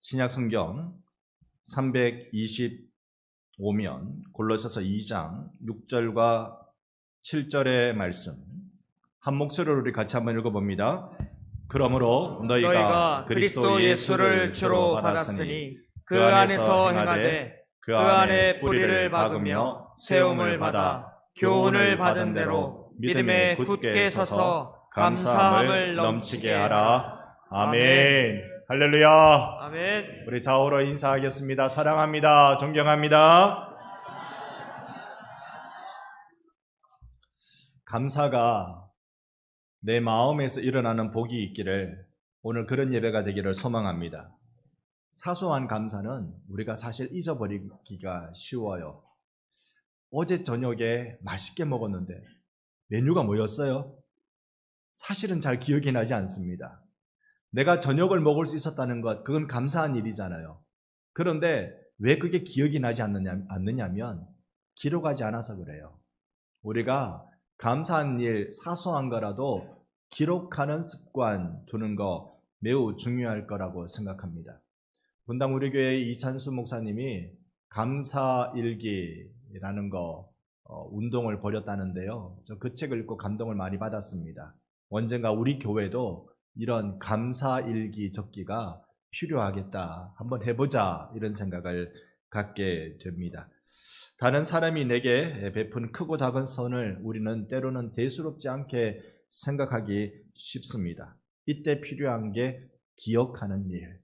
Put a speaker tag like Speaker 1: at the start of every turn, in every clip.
Speaker 1: 신약성경 325면 골로새서 2장 6절과 7절의 말씀 한 목소리로 우리 같이 한번 읽어봅니다. 그러므로 너희가 그리스도 예수를 주로 받았으니 그 안에서 행하되 그 안에 뿌리를 박으며 세움을 받아 교훈을 받은 대로 믿음에 굳게 서서 감사함을 넘치게 하라. 아멘. 할렐루야.
Speaker 2: 아멘.
Speaker 1: 우리 좌우로 인사하겠습니다. 사랑합니다. 존경합니다. 감사가 내 마음에서 일어나는 복이 있기를 오늘 그런 예배가 되기를 소망합니다. 사소한 감사는 우리가 사실 잊어버리기가 쉬워요. 어제 저녁에 맛있게 먹었는데 메뉴가 뭐였어요? 사실은 잘 기억이 나지 않습니다. 내가 저녁을 먹을 수 있었다는 것, 그건 감사한 일이잖아요. 그런데 왜 그게 기억이 나지 않느냐면 기록하지 않아서 그래요. 우리가 감사한 일, 사소한 거라도 기록하는 습관 두는 거 매우 중요할 거라고 생각합니다. 분당 우리 교회 이찬수 목사님이 감사일기라는 거 운동을 벌였다는데요. 저 그 책을 읽고 감동을 많이 받았습니다. 언젠가 우리 교회도 이런 감사일기 적기가 필요하겠다. 한번 해보자. 이런 생각을 갖게 됩니다. 다른 사람이 내게 베푼 크고 작은 선을 우리는 때로는 대수롭지 않게 생각하기 쉽습니다. 이때 필요한 게 기억하는 일.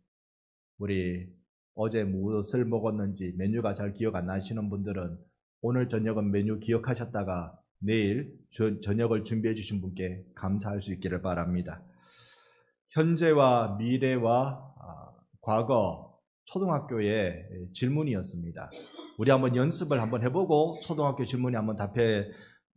Speaker 1: 우리 어제 무엇을 먹었는지 메뉴가 잘 기억 안 나시는 분들은 오늘 저녁은 메뉴 기억하셨다가 내일 저녁을 준비해 주신 분께 감사할 수 있기를 바랍니다. 현재와 미래와 과거 초등학교의 질문이었습니다. 우리 한번 연습을 한번 해보고 초등학교 질문에 한번 답해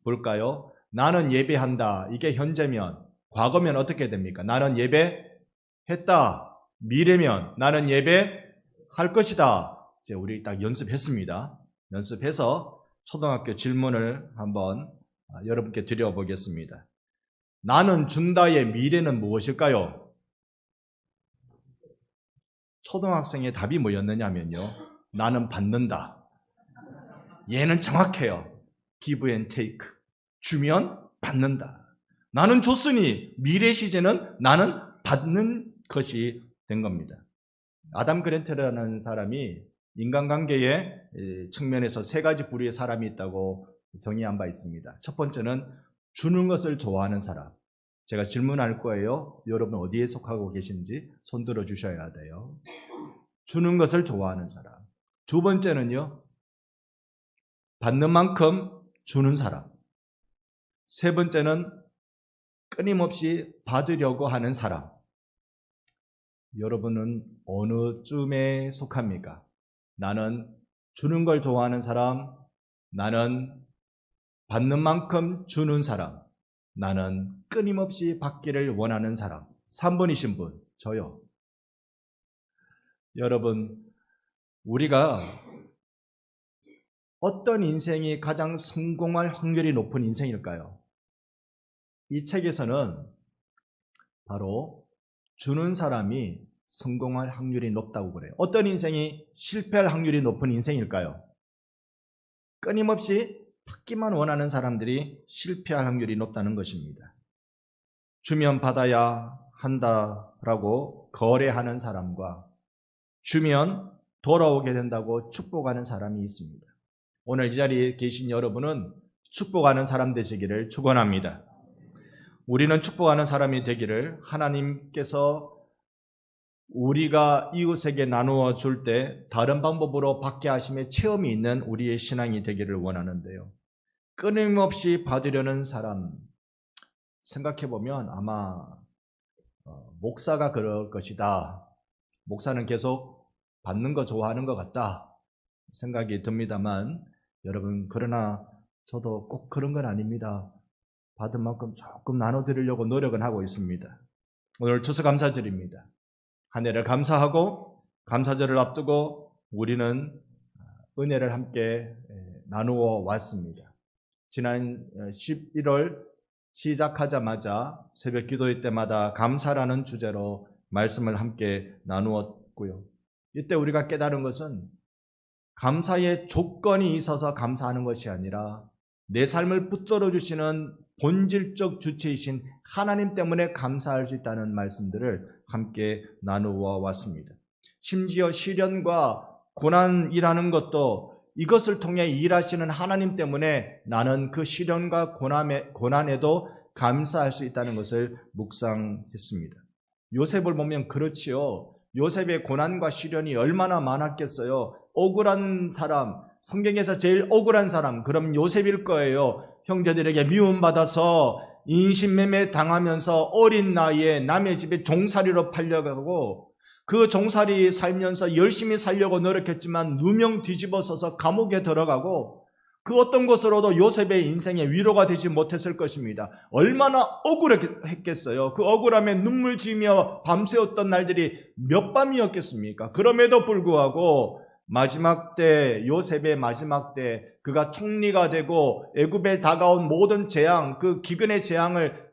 Speaker 1: 볼까요? 나는 예배한다. 이게 현재면, 과거면 어떻게 됩니까? 나는 예배했다. 미래면 나는 예배할 것이다. 이제 우리 딱 연습했습니다. 연습해서 초등학교 질문을 한번 여러분께 드려보겠습니다. 나는 준다의 미래는 무엇일까요? 초등학생의 답이 뭐였느냐면요. 나는 받는다. 얘는 정확해요. give and take. 주면 받는다. 나는 줬으니 미래 시제는 나는 받는 것이 된 겁니다. 아담 그랜트라는 사람이 인간관계의 측면에서 세 가지 부류의 사람이 있다고 정의한 바 있습니다. 첫 번째는 주는 것을 좋아하는 사람. 제가 질문할 거예요. 여러분 어디에 속하고 계신지 손 들어 주셔야 돼요. 주는 것을 좋아하는 사람. 두 번째는요. 받는 만큼 주는 사람. 세 번째는 끊임없이 받으려고 하는 사람. 여러분은 어느 쯤에 속합니까? 나는 주는 걸 좋아하는 사람, 나는 받는 만큼 주는 사람, 나는 끊임없이 받기를 원하는 사람. 3번이신 분, 저요. 여러분, 우리가 어떤 인생이 가장 성공할 확률이 높은 인생일까요? 이 책에서는 바로 주는 사람이 성공할 확률이 높다고 그래요. 어떤 인생이 실패할 확률이 높은 인생일까요? 끊임없이 받기만 원하는 사람들이 실패할 확률이 높다는 것입니다. 주면 받아야 한다라고 거래하는 사람과 주면 돌아오게 된다고 축복하는 사람이 있습니다. 오늘 이 자리에 계신 여러분은 축복하는 사람 되시기를 축원합니다. 우리는 축복하는 사람이 되기를 하나님께서 우리가 이웃에게 나누어 줄 때 다른 방법으로 받게 하심의 체험이 있는 우리의 신앙이 되기를 원하는데요. 끊임없이 받으려는 사람 생각해보면 아마 목사가 그럴 것이다. 목사는 계속 받는 거 좋아하는 것 같다 생각이 듭니다만 여러분 그러나 저도 꼭 그런 건 아닙니다. 받은 만큼 조금 나눠드리려고 노력은 하고 있습니다. 오늘 추수감사절입니다. 한 해를 감사하고 감사절을 앞두고 우리는 은혜를 함께 나누어 왔습니다. 지난 11월 시작하자마자 새벽 기도회 때마다 감사라는 주제로 말씀을 함께 나누었고요. 이때 우리가 깨달은 것은 감사의 조건이 있어서 감사하는 것이 아니라 내 삶을 붙들어 주시는 본질적 주체이신 하나님 때문에 감사할 수 있다는 말씀들을 함께 나누어 왔습니다. 심지어 시련과 고난이라는 것도 이것을 통해 일하시는 하나님 때문에 나는 그 시련과 고난에도 감사할 수 있다는 것을 묵상했습니다. 요셉을 보면 그렇지요. 요셉의 고난과 시련이 얼마나 많았겠어요. 억울한 사람, 성경에서 제일 억울한 사람, 그럼 요셉일 거예요. 형제들에게 미움받아서 인신매매 당하면서 어린 나이에 남의 집에 종살이로 팔려가고 그 종살이 살면서 열심히 살려고 노력했지만 누명 뒤집어 서서 감옥에 들어가고 그 어떤 것으로도 요셉의 인생에 위로가 되지 못했을 것입니다. 얼마나 억울했겠어요. 그 억울함에 눈물 지으며 밤새웠던 날들이 몇 밤이었겠습니까? 그럼에도 불구하고 마지막 때, 요셉의 마지막 때 그가 총리가 되고 애굽에 다가온 모든 재앙, 그 기근의 재앙을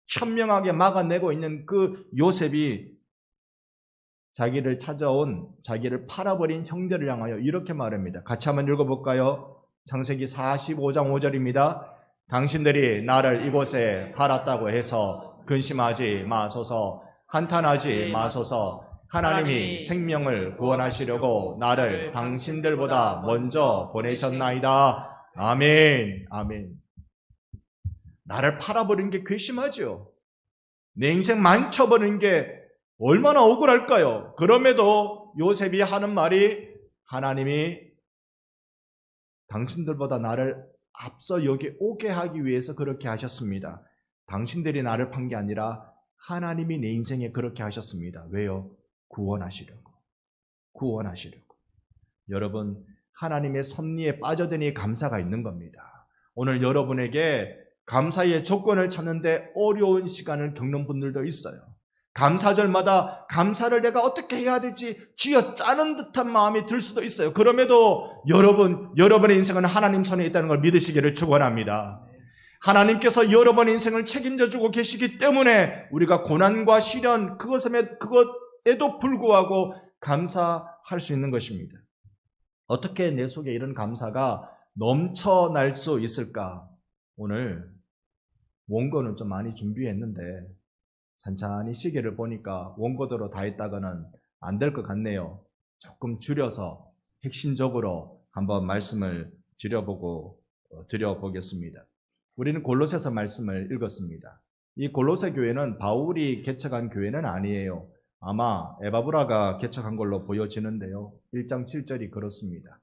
Speaker 1: 현명하게 막아내고 있는 그 요셉이 자기를 찾아온, 자기를 팔아버린 형제를 향하여 이렇게 말합니다. 같이 한번 읽어볼까요? 창세기 45장 5절입니다. 당신들이 나를 이곳에 팔았다고 해서 근심하지 마소서, 한탄하지 마소서. 하나님이 생명을 구원하시려고 나를 당신들보다 먼저 보내셨나이다. 아멘, 아멘. 나를 팔아버린 게 괘씸하죠. 내 인생 망쳐버린 게 얼마나 억울할까요? 그럼에도 요셉이 하는 말이 하나님이 당신들보다 나를 앞서 여기 오게 하기 위해서 그렇게 하셨습니다. 당신들이 나를 판 게 아니라 하나님이 내 인생에 그렇게 하셨습니다. 왜요? 구원하시려고. 여러분, 하나님의 섭리에 빠져드니 감사가 있는 겁니다. 오늘 여러분에게 감사의 조건을 찾는데 어려운 시간을 겪는 분들도 있어요. 감사절마다 감사를 내가 어떻게 해야 되지 쥐어짜는 듯한 마음이 들 수도 있어요. 그럼에도 여러분의 인생은 하나님 손에 있다는 걸 믿으시기를 축원합니다. 하나님께서 여러분의 인생을 책임져 주고 계시기 때문에 우리가 고난과 시련 그것에도 불구하고 감사할 수 있는 것입니다. 어떻게 내 속에 이런 감사가 넘쳐날 수 있을까? 오늘 원고는 좀 많이 준비했는데 찬찬히 시계를 보니까 원고대로 다 했다가는 안 될 것 같네요. 조금 줄여서 핵심적으로 한번 말씀을 드려보겠습니다. 우리는 골로새서 말씀을 읽었습니다. 이 골로새 교회는 바울이 개척한 교회는 아니에요. 아마 에바브라가 개척한 걸로 보여지는데요. 1장 7절이 그렇습니다.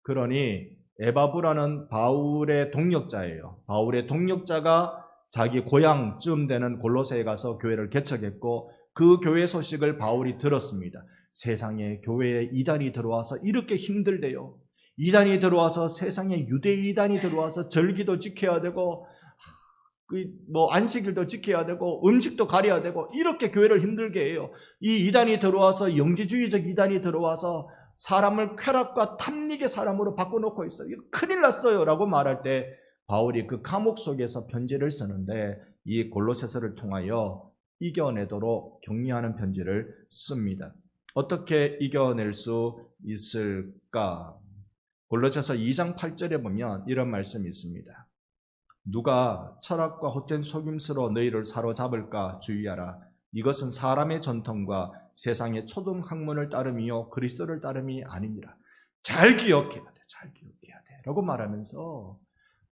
Speaker 1: 그러니 에바브라는 바울의 동역자예요. 바울의 동역자가 자기 고향쯤 되는 골로새에 가서 교회를 개척했고 그 교회 소식을 바울이 들었습니다. 세상에 교회에 이단이 들어와서 이렇게 힘들대요. 이단이 들어와서 세상에 유대 이단이 들어와서 절기도 지켜야 되고 안식일도 지켜야 되고 음식도 가려야 되고 이렇게 교회를 힘들게 해요. 이 이단이 들어와서 영지주의적 이단이 들어와서 사람을 쾌락과 탐닉의 사람으로 바꿔놓고 있어요. 큰일 났어요 라고 말할 때 바울이 그 감옥 속에서 편지를 쓰는데 이 골로새서를 통하여 이겨내도록 격려하는 편지를 씁니다. 어떻게 이겨낼 수 있을까? 골로새서 2장 8절에 보면 이런 말씀이 있습니다. 누가 철학과 헛된 속임수로 너희를 사로잡을까 주의하라. 이것은 사람의 전통과 세상의 초등 학문을 따름이요 그리스도를 따름이 아니니라. 잘 기억해야 돼 라고 말하면서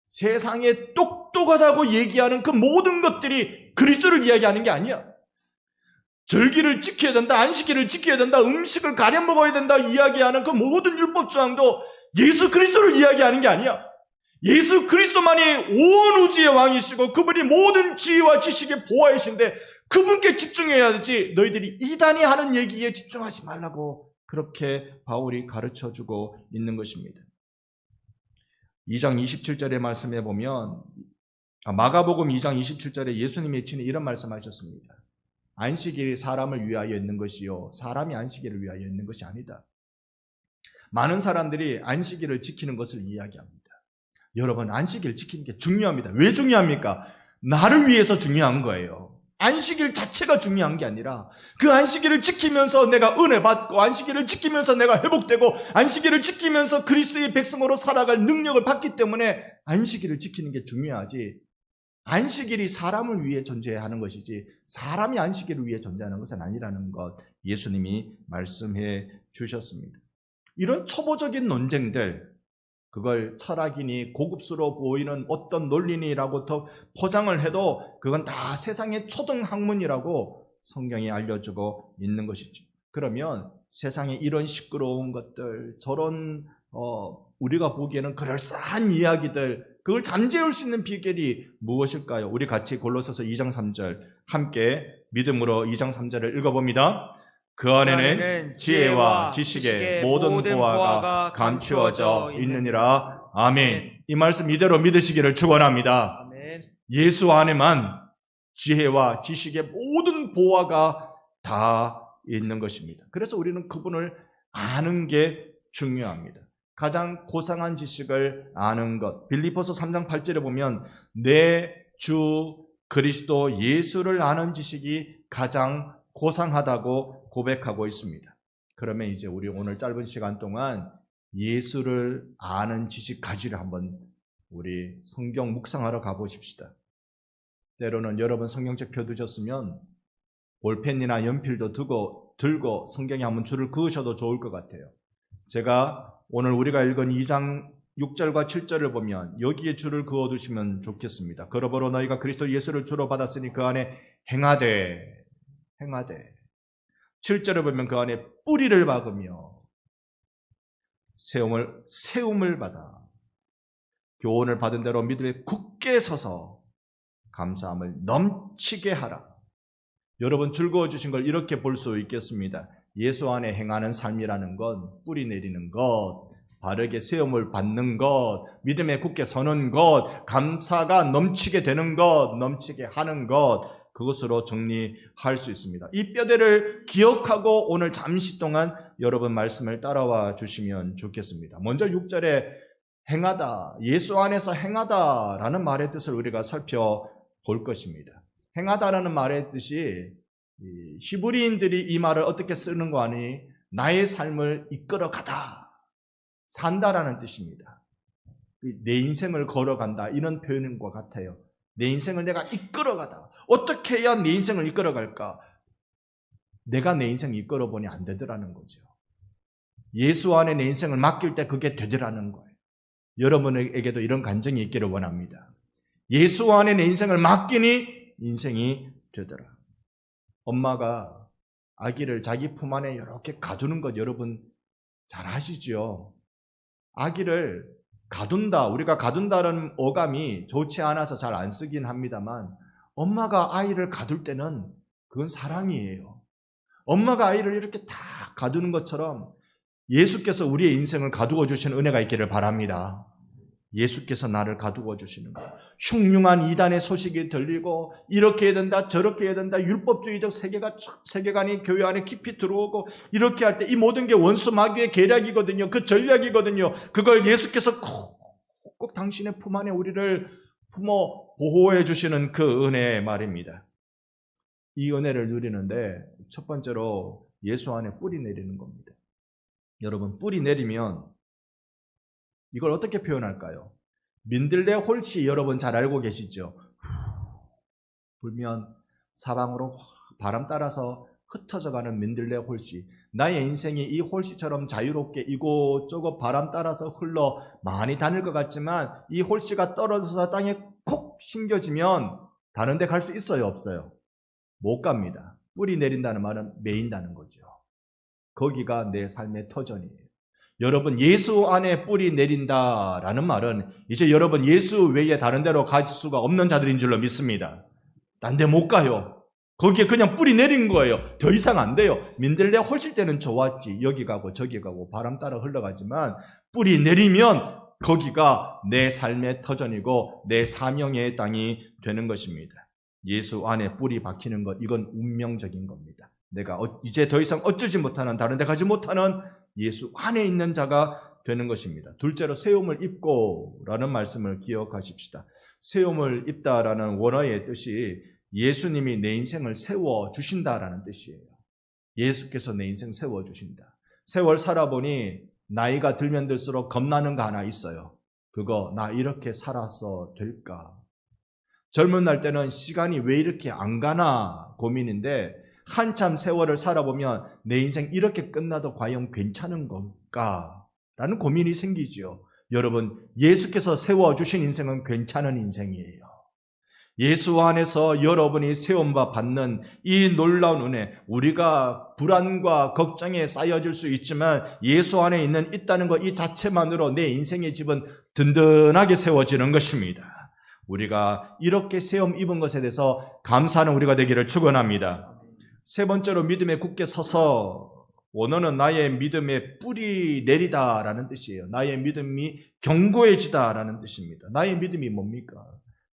Speaker 1: 세상에 똑똑하다고 얘기하는 그 모든 것들이 그리스도를 이야기하는 게 아니야. 절기를 지켜야 된다, 안식일을 지켜야 된다, 음식을 가려 먹어야 된다 이야기하는 그 모든 율법 조항도 예수 그리스도를 이야기하는 게 아니야. 예수 그리스도만이 온 우주의 왕이시고 그분이 모든 지혜와 지식의 보화이신데 그분께 집중해야 되지 너희들이 이단이 하는 얘기에 집중하지 말라고 그렇게 바울이 가르쳐주고 있는 것입니다. 2장 27절의 말씀에 보면 마가복음 2장 27절에 예수님이 친히 이런 말씀하셨습니다. 안식일이 사람을 위하여 있는 것이요 사람이 안식일을 위하여 있는 것이 아니다. 많은 사람들이 안식일을 지키는 것을 이야기합니다. 여러분 안식일 지키는 게 중요합니다. 왜 중요합니까? 나를 위해서 중요한 거예요. 안식일 자체가 중요한 게 아니라 그 안식일을 지키면서 내가 은혜 받고 안식일을 지키면서 내가 회복되고 안식일을 지키면서 그리스도의 백성으로 살아갈 능력을 받기 때문에 안식일을 지키는 게 중요하지, 안식일이 사람을 위해 존재하는 것이지 사람이 안식일을 위해 존재하는 것은 아니라는 것 예수님이 말씀해 주셨습니다. 이런 초보적인 논쟁들, 그걸 철학이니 고급스러워 보이는 어떤 논리니라고 더 포장을 해도 그건 다 세상의 초등학문이라고 성경이 알려주고 있는 것이죠. 그러면 세상에 이런 시끄러운 것들, 저런 우리가 보기에는 그럴싸한 이야기들, 그걸 잠재울 수 있는 비결이 무엇일까요? 우리 같이 골로새서 2장 3절 함께 믿음으로 2장 3절을 읽어봅니다. 그 안에는 지혜와 지식의 모든 보화가 감추어져 있느니라. 아멘. 이 말씀 이대로 믿으시기를 축원합니다.
Speaker 2: 아멘.
Speaker 1: 예수 안에만 지혜와 지식의 모든 보화가 다 있는 것입니다. 그래서 우리는 그분을 아는 게 중요합니다. 가장 고상한 지식을 아는 것. 빌립보서 3장 8절에 보면 내 주 그리스도 예수를 아는 지식이 가장 고상하다고 고백하고 있습니다. 그러면 이제 우리 오늘 짧은 시간 동안 예수를 아는 지식 가지를 한번 우리 성경 묵상하러 가보십시다. 때로는 여러분 성경책 펴두셨으면 볼펜이나 연필도 들고 성경에 한번 줄을 그으셔도 좋을 것 같아요. 제가 오늘 우리가 읽은 2장 6절과 7절을 보면 여기에 줄을 그어두시면 좋겠습니다. 그러므로 너희가 그리스도 예수를 주로 받았으니 그 안에 행하되 7절을 보면 그 안에 뿌리를 박으며 세움을 받아 교훈을 받은 대로 믿음에 굳게 서서 감사함을 넘치게 하라. 여러분 줄 그어주신 걸 이렇게 볼 수 있겠습니다. 예수 안에 행하는 삶이라는 건 뿌리 내리는 것, 바르게 세움을 받는 것, 믿음에 굳게 서는 것, 감사가 넘치게 되는 것, 넘치게 하는 것, 그것으로 정리할 수 있습니다. 이 뼈대를 기억하고 오늘 잠시 동안 여러분 말씀을 따라와 주시면 좋겠습니다. 먼저 6절에 행하다, 예수 안에서 행하다라는 말의 뜻을 우리가 살펴볼 것입니다. 행하다라는 말의 뜻이 히브리인들이 이 말을 어떻게 쓰는 거 아니? 나의 삶을 이끌어가다, 산다라는 뜻입니다. 내 인생을 걸어간다 이런 표현과 같아요. 내 인생을 내가 이끌어가다. 어떻게 해야 내 인생을 이끌어갈까? 내가 내 인생을 이끌어보니 안 되더라는 거죠. 예수 안에 내 인생을 맡길 때 그게 되더라는 거예요. 여러분에게도 이런 간증이 있기를 원합니다. 예수 안에 내 인생을 맡기니 인생이 되더라. 엄마가 아기를 자기 품 안에 이렇게 가두는 것 여러분 잘 아시죠? 아기를 가둔다, 우리가 가둔다는 어감이 좋지 않아서 잘 안 쓰긴 합니다만 엄마가 아이를 가둘 때는 그건 사랑이에요. 엄마가 아이를 이렇게 다 가두는 것처럼 예수께서 우리의 인생을 가두어 주시는 은혜가 있기를 바랍니다. 예수께서 나를 가두어 주시는 거예요. 흉흉한 이단의 소식이 들리고 이렇게 해야 된다 저렇게 해야 된다 율법주의적 세계관이 교회 안에 깊이 들어오고 이렇게 할 때 이 모든 게 원수 마귀의 계략이거든요. 그 전략이거든요. 그걸 예수께서 꼭 당신의 품 안에 우리를 품어 보호해 주시는 그 은혜의 말입니다. 이 은혜를 누리는데 첫 번째로 예수 안에 뿌리 내리는 겁니다. 여러분 뿌리 내리면 이걸 어떻게 표현할까요? 민들레 홀씨 여러분 잘 알고 계시죠? 불면 사방으로 바람 따라서 흩어져가는 민들레 홀씨. 나의 인생이 이 홀씨처럼 자유롭게 이곳저곳 바람 따라서 흘러 많이 다닐 것 같지만 이 홀씨가 떨어져서 땅에 콕 심겨지면 다른 데 갈 수 있어요? 없어요? 못 갑니다. 뿌리 내린다는 말은 메인다는 거죠. 거기가 내 삶의 터전이에요. 여러분 예수 안에 뿌리 내린다라는 말은 이제 여러분 예수 외에 다른 데로 갈 수가 없는 자들인 줄로 믿습니다. 딴 데 못 가요. 거기에 그냥 뿌리 내린 거예요. 더 이상 안 돼요. 민들레 홀실 때는 좋았지. 여기 가고 저기 가고 바람 따라 흘러가지만 뿌리 내리면 거기가 내 삶의 터전이고 내 사명의 땅이 되는 것입니다. 예수 안에 뿌리 박히는 것, 이건 운명적인 겁니다. 내가 이제 더 이상 어쩌지 못하는, 다른 데 가지 못하는 예수 안에 있는 자가 되는 것입니다. 둘째로 세움을 입고 라는 말씀을 기억하십시다. 세움을 입다라는 원어의 뜻이 예수님이 내 인생을 세워주신다라는 뜻이에요. 예수께서 내 인생 세워주신다. 세월 살아보니 나이가 들면 들수록 겁나는 거 하나 있어요. 그거 나 이렇게 살아서 될까? 젊은 날 때는 시간이 왜 이렇게 안 가나 고민인데 한참 세월을 살아보면 내 인생 이렇게 끝나도 과연 괜찮은 건가? 라는 고민이 생기죠. 여러분, 예수께서 세워주신 인생은 괜찮은 인생이에요. 예수 안에서 여러분이 세움과 받는 이 놀라운 은혜, 우리가 불안과 걱정에 쌓여질 수 있지만 예수 안에 있다는 것 이 자체만으로 내 인생의 집은 든든하게 세워지는 것입니다. 우리가 이렇게 세움 입은 것에 대해서 감사하는 우리가 되기를 축원합니다. 세 번째로 믿음에 굳게 서서 원어는 나의 믿음의 뿌리 내리다라는 뜻이에요. 나의 믿음이 견고해지다라는 뜻입니다. 나의 믿음이 뭡니까?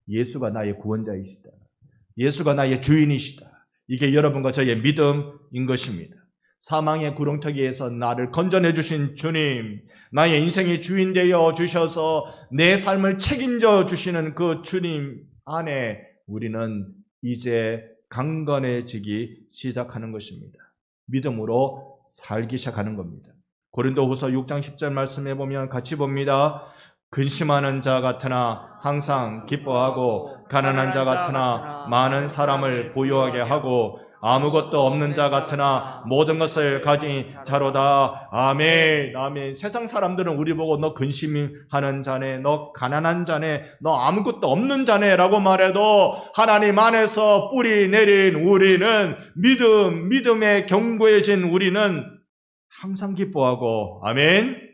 Speaker 1: 예수가 나의 구원자이시다. 예수가 나의 주인이시다. 이게 여러분과 저의 믿음인 것입니다. 사망의 구렁텅이에서 나를 건져내 주신 주님, 나의 인생의 주인 되어 주셔서 내 삶을 책임져 주시는 그 주님 안에 우리는 이제 강건해지기 시작하는 것입니다. 믿음으로 살기 시작하는 겁니다. 고린도후서 6장 10절 말씀해 보면 같이 봅니다. 근심하는 자 같으나 항상 기뻐하고 가난한 자 같으나 많은 사람을 부유하게 하고 아무것도 없는 자 같으나 모든 것을 가진 자로다. 아멘. 아멘. 세상 사람들은 우리 보고 너 근심하는 자네, 너 가난한 자네, 너 아무것도 없는 자네 라고 말해도 하나님 안에서 뿌리 내린 우리는 믿음에 견고해진 우리는 항상 기뻐하고 아멘.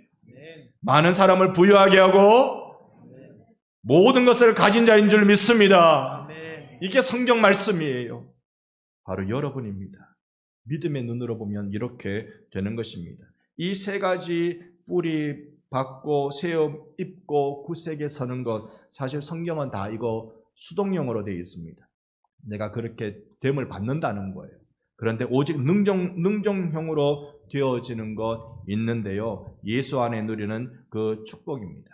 Speaker 1: 많은 사람을 부유하게 하고 모든 것을 가진 자인 줄 믿습니다. 이게 성경 말씀이에요. 바로 여러분입니다. 믿음의 눈으로 보면 이렇게 되는 것입니다. 이 세 가지 뿌리 받고 세움 입고 굳세게 서는 것, 사실 성경은 다 이거 수동형으로 되어 있습니다. 내가 그렇게 됨을 받는다는 거예요. 그런데 오직 능동형으로 되어지는 것 있는데요. 예수 안에 누리는 그 축복입니다.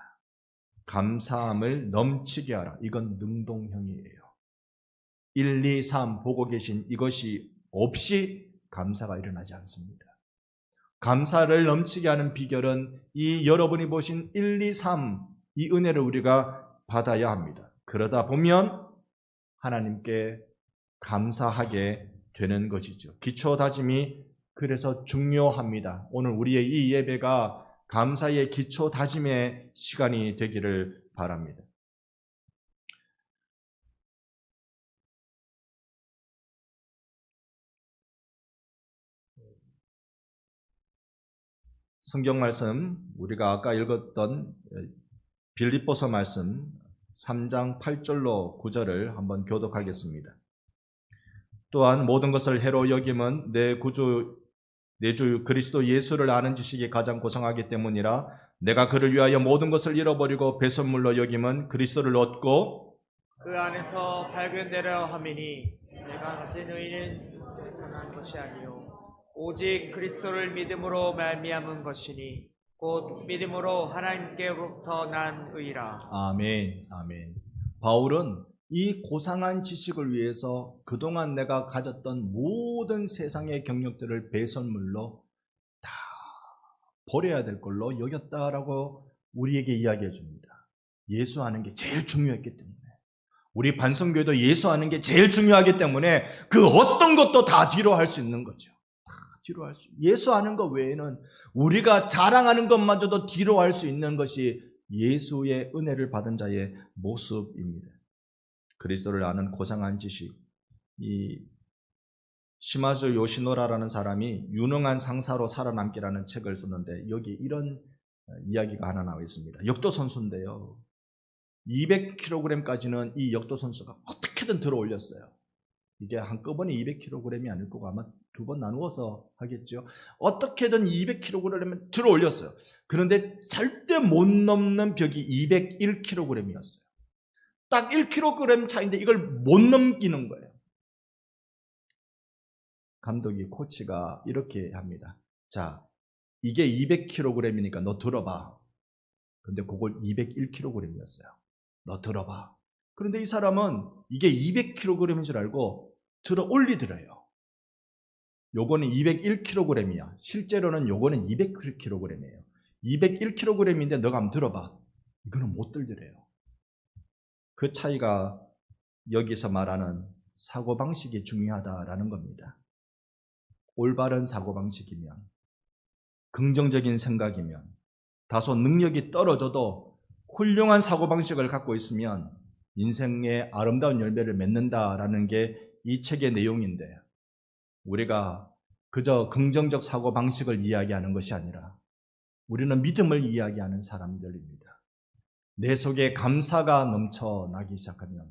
Speaker 1: 감사함을 넘치게 하라. 이건 능동형이에요. 1, 2, 3 보고 계신 이것이 없이 감사가 일어나지 않습니다. 감사를 넘치게 하는 비결은 이 여러분이 보신 1, 2, 3 이 은혜를 우리가 받아야 합니다. 그러다 보면 하나님께 감사하게 되는 것이죠. 기초 다짐이 그래서 중요합니다. 오늘 우리의 이 예배가 감사의 기초 다짐의 시간이 되기를 바랍니다. 성경 말씀, 우리가 아까 읽었던 빌립보서 말씀 3장 8절로 9절을 한번 교독하겠습니다. 또한 모든 것을 해로 여김은 내 주 그리스도 예수를 아는 지식이 가장 고상하기 때문이라. 내가 그를 위하여 모든 것을 잃어버리고 배선물로 여김은 그리스도를 얻고
Speaker 2: 그 안에서 발견되려 함이니 내가 가진 의는 선한 것이 아니요 오직 그리스도를 믿음으로 말미암은 것이니 곧 믿음으로 하나님께로부터 난 의라.
Speaker 1: 아멘. 아멘. 바울은 이 고상한 지식을 위해서 그동안 내가 가졌던 모든 세상의 경력들을 배선물로 다 버려야 될 걸로 여겼다라고 우리에게 이야기해 줍니다. 예수 아는 게 제일 중요했기 때문에, 우리 반성교회도 예수 아는 게 제일 중요하기 때문에 그 어떤 것도 다 뒤로 할 수 있는 거죠. 다 뒤로 할 수. 예수 아는 것 외에는 우리가 자랑하는 것마저도 뒤로 할 수 있는 것이 예수의 은혜를 받은 자의 모습입니다. 그리스도를 아는 고상한 지식. 이 시마즈 요시노라라는 사람이 유능한 상사로 살아남기라는 책을 썼는데 여기 이런 이야기가 하나 나와 있습니다. 역도 선수인데요. 200kg까지는 이 역도 선수가 어떻게든 들어 올렸어요. 이게 한꺼번에 200kg이 아닐 거고 아마 두 번 나누어서 하겠죠. 어떻게든 200kg을 들어 올렸어요. 그런데 절대 못 넘는 벽이 201kg이었어요. 딱 1kg 차이인데 이걸 못 넘기는 거예요. 감독이, 코치가 이렇게 합니다. 자, 이게 200kg이니까 너 들어봐. 근데 그걸 201kg이었어요. 너 들어봐. 그런데 이 사람은 이게 200kg인 줄 알고 들어 올리더래요. 요거는 201kg이야. 실제로는 요거는 200kg이에요. 201kg인데 너가 한번 들어봐. 이거는 못 들더래요. 그 차이가 여기서 말하는 사고방식이 중요하다라는 겁니다. 올바른 사고방식이면, 긍정적인 생각이면, 다소 능력이 떨어져도 훌륭한 사고방식을 갖고 있으면 인생의 아름다운 열매를 맺는다라는 게 이 책의 내용인데, 우리가 그저 긍정적 사고방식을 이야기하는 것이 아니라 우리는 믿음을 이야기하는 사람들입니다. 내 속에 감사가 넘쳐나기 시작하면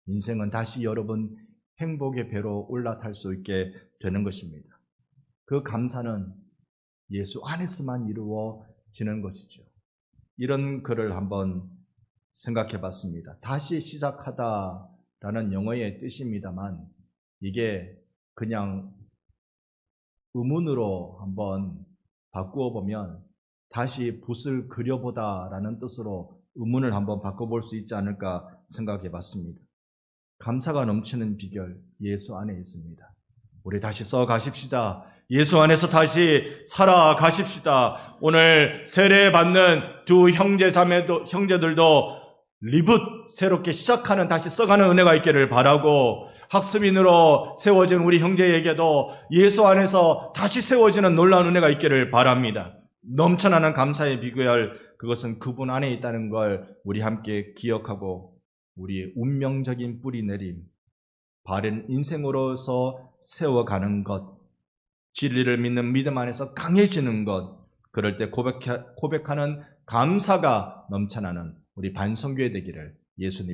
Speaker 1: 인생은 다시 여러분 행복의 배로 올라탈 수 있게 되는 것입니다. 그 감사는 예수 안에서만 이루어지는 것이죠. 이런 글을 한번 생각해 봤습니다. 다시 시작하다라는 영어의 뜻입니다만 이게 그냥 의문으로 한번 바꾸어 보면 다시 붓을 그려보다라는 뜻으로 의문을 한번 바꿔볼 수 있지 않을까 생각해 봤습니다. 감사가 넘치는 비결, 예수 안에 있습니다. 우리 다시 써가십시다. 예수 안에서 다시 살아가십시다. 오늘 세례받는 두 형제들도 리붓, 새롭게 시작하는, 다시 써가는 은혜가 있기를 바라고, 학습인으로 세워진 우리 형제에게도 예수 안에서 다시 세워지는 놀라운 은혜가 있기를 바랍니다. 넘쳐나는 감사의 비결, 그것은 그분 안에 있다는 걸 우리 함께 기억하고 우리의 운명적인 뿌리 내림, 바른 인생으로서 세워가는 것, 진리를 믿는 믿음 안에서 강해지는 것, 그럴 때 고백하는 감사가 넘쳐나는 우리 반성교회 되기를 예수님